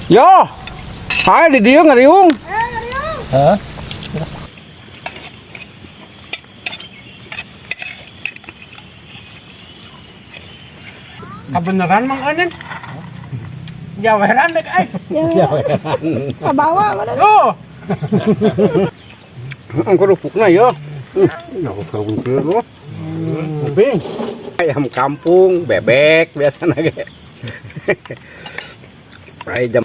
Yo. Hai di dia ngariung. Hah? Kebenaran Mang Onen. Jawaran dek ai. Ke bawah mana? Oh. Kerupuknya yo. Ya kau kira. Kuping. Ayam kampung, bebek biasanya ge. Ayam.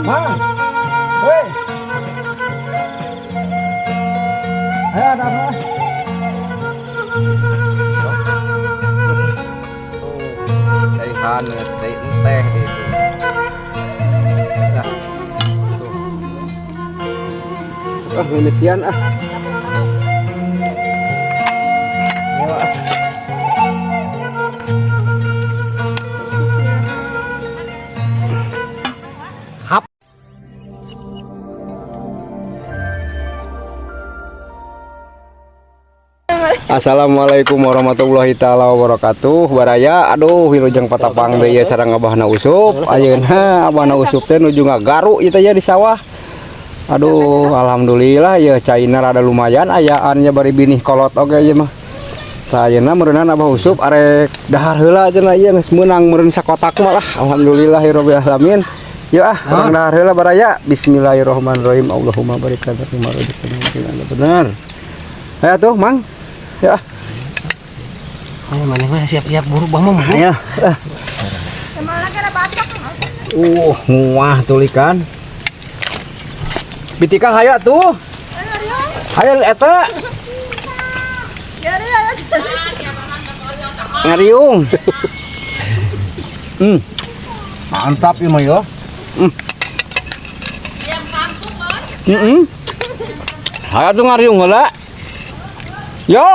Mang. Woi. Ayo ada apa? Dari hanet, dari teh itu. Nah. Oh, penelitian ah. Assalamualaikum warahmatullahi taala wabarakatuh. Baraya aduh wilujeng patapang deui sareng abahna usup. Ayeuna abahna usup teh nuju ngagaru ieu teh ya di sawah. Aduh alhamdulillah ya caina rada lumayan ayaannya bari binih kolot oge ieu mah. Ayeuna meureunna Abah Usup arek dahar heula cenah ieu geus meunang meureun sakotak mah lah. Alhamdulillahirabbil alamin. Yuk orang dahar heula baraya. Bismillahirrahmanirrahim. Allahumma barik lana fi ma razaqtana bener. Ayo tuh, Mang. Ya. Ayo mana mah siap-siap buru Bang Mom. Ayo. Emang lagi ada batok. Muah tulikan. Bitika hayo tuh. Hayo eta. Ngariung. Mantap ieu mah yo. Hayo tuh ngariung heula. Yo.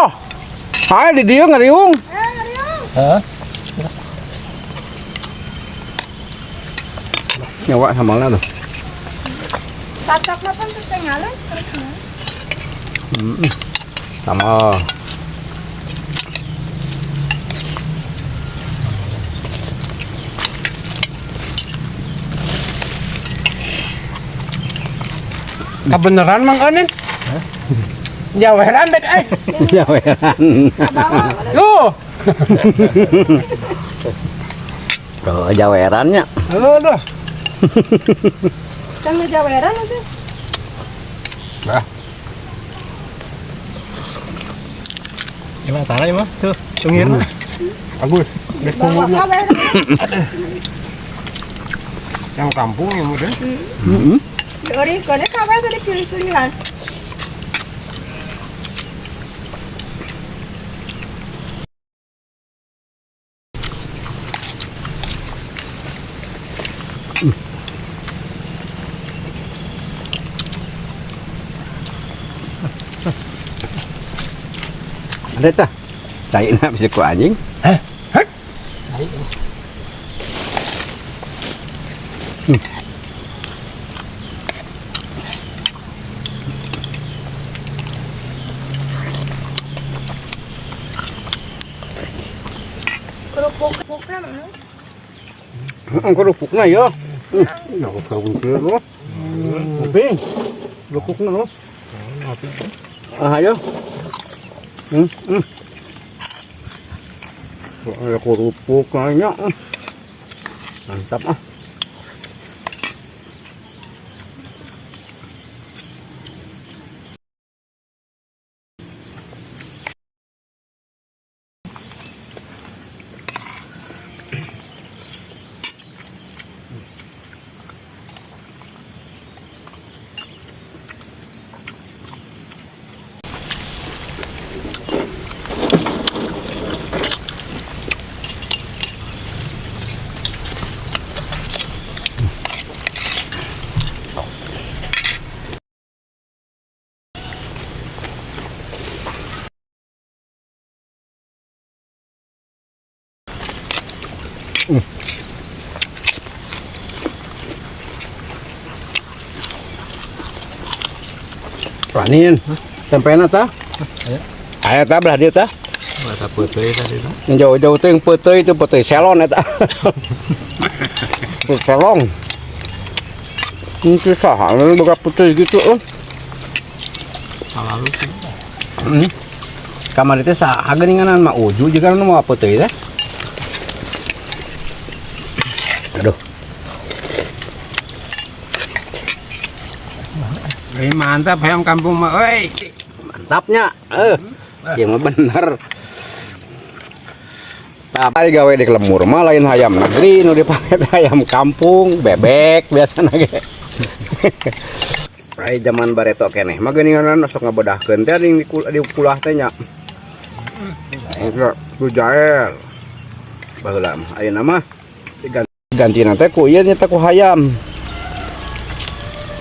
Hayo di dieu ngariung. Heeh. Nyawa samalna tuh. Batok mah pun ketinggalan. Sama. Kebeneran Mang Anin? Jaweran dek Jaweran. Yo. Kalau jawerannya. Aduh. Kan jaweran itu. Gimana tanahnya mah? Tuh, tungguin mah. Bagus. Dek Bawa kawer. Yang kampung yang muda. Ori kone kawer tadi pilih-pilihan. Ada tah. Caina bisa ku anjing. Kerupuk-kerupuknya mana? Kerupukna ya. Nah, kawin ke lo. Kuping. Kerupukna lo. Ayo. Ada kerupuk kayaknya. Mantap ah. Panin, tempena ta? Ayo ta belah dia ta? Mata putih tadi tuh. Yang jauh-jauh tuh yang putih itu putih selon eta. Putih selong. Ini saha buka putih gitu. Lalu Kamar itu saha geuninganan mah uju juga nu mau putih teh. Aduh. ini mantap ayam kampung mah, oi. Mantapnya. Iya mah bener. Tapi gawe di lemur mah lain ayam negeri nu dipake ayam kampung, bebek biasana ge. Rai zaman bareto keneh mah geuninganan sok ngabedahkeun teh di kulah teh nya. Ku jael. Baheula mah ayeuna mah digantina teh ku ieu nya teh ku hayam.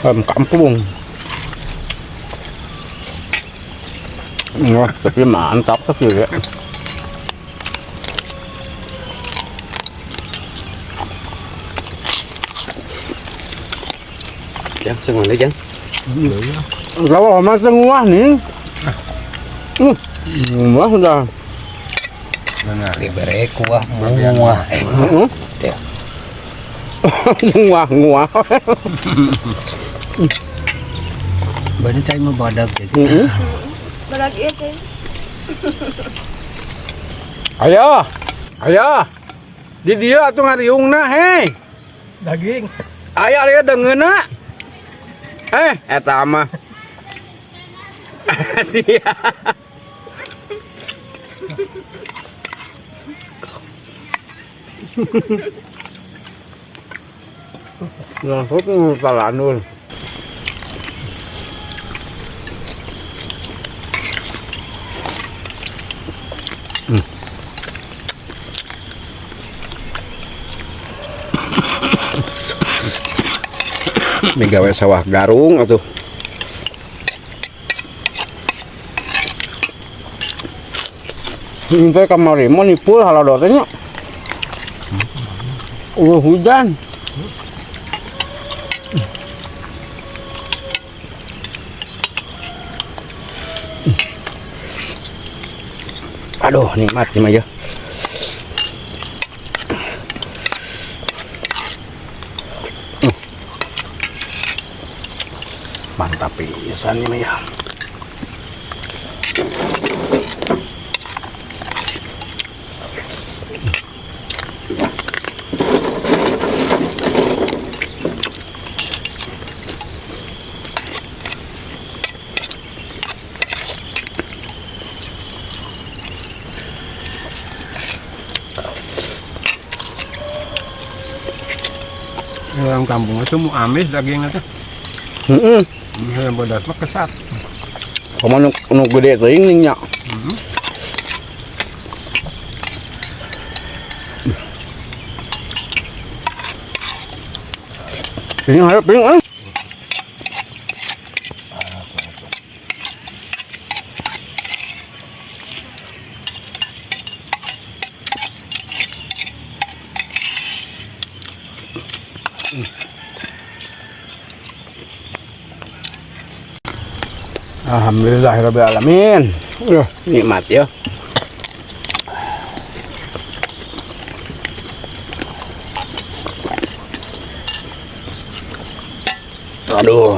Ayam kampung. Wah, tapi mantap tapi ya. Jang, semua jang. Kalau mas semua nih. Wah sudah. Diberi kuah muah. Nguah. Bani cai mah badak gitu. Berlagi ya, Cing. Ayo. Ayo. Di dia atuh ngariungna hei. Daging. Aya aya dengeuna. Eta mah. Sia. Langsung talanul. Migawe sawah garung atuh. Ini kamari mah nipul haladot nya. Hujan. Aduh, nikmat gimana ya. Mantap pisan ini ya. Orang kampung itu mau amis dagingnya tuh. Heeh. Yang bodas mah kesat. Kamu nu gede teuing ning nya. Ini harap piring. Alhamdulillahirabbil alamin. Nikmat ya. Aduh.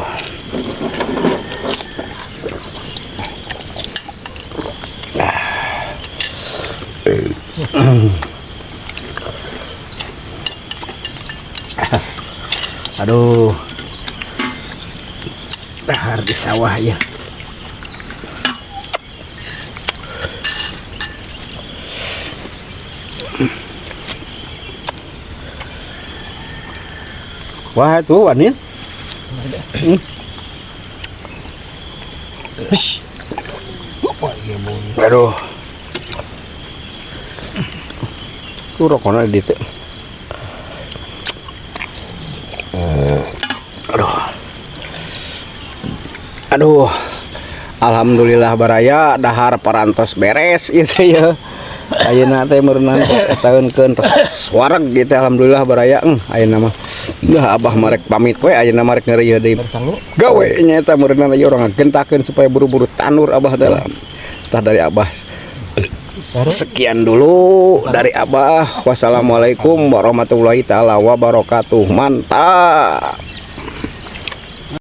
Aduh. Dahar di sawah ya. Wah itu wanin. Aduh. Itu rokoknya di situ. Aduh. Aduh. Alhamdulillah baraya dahar parantos beres gitu ya. Ayeuna teh meureunan tahunkeun tos wareg gitu alhamdulillah baraya. Ayeuna mah dah abah marek pamit we ayeuna marek ngeureuyeuh deui. Gawe nya eta meureunan ieu urang ngagentakeun supaya buru-buru tanur abah dalam. Tah dari abah. Sekian dulu dari abah. Wassalamualaikum warahmatullahi taala wabarakatuh. Mantap.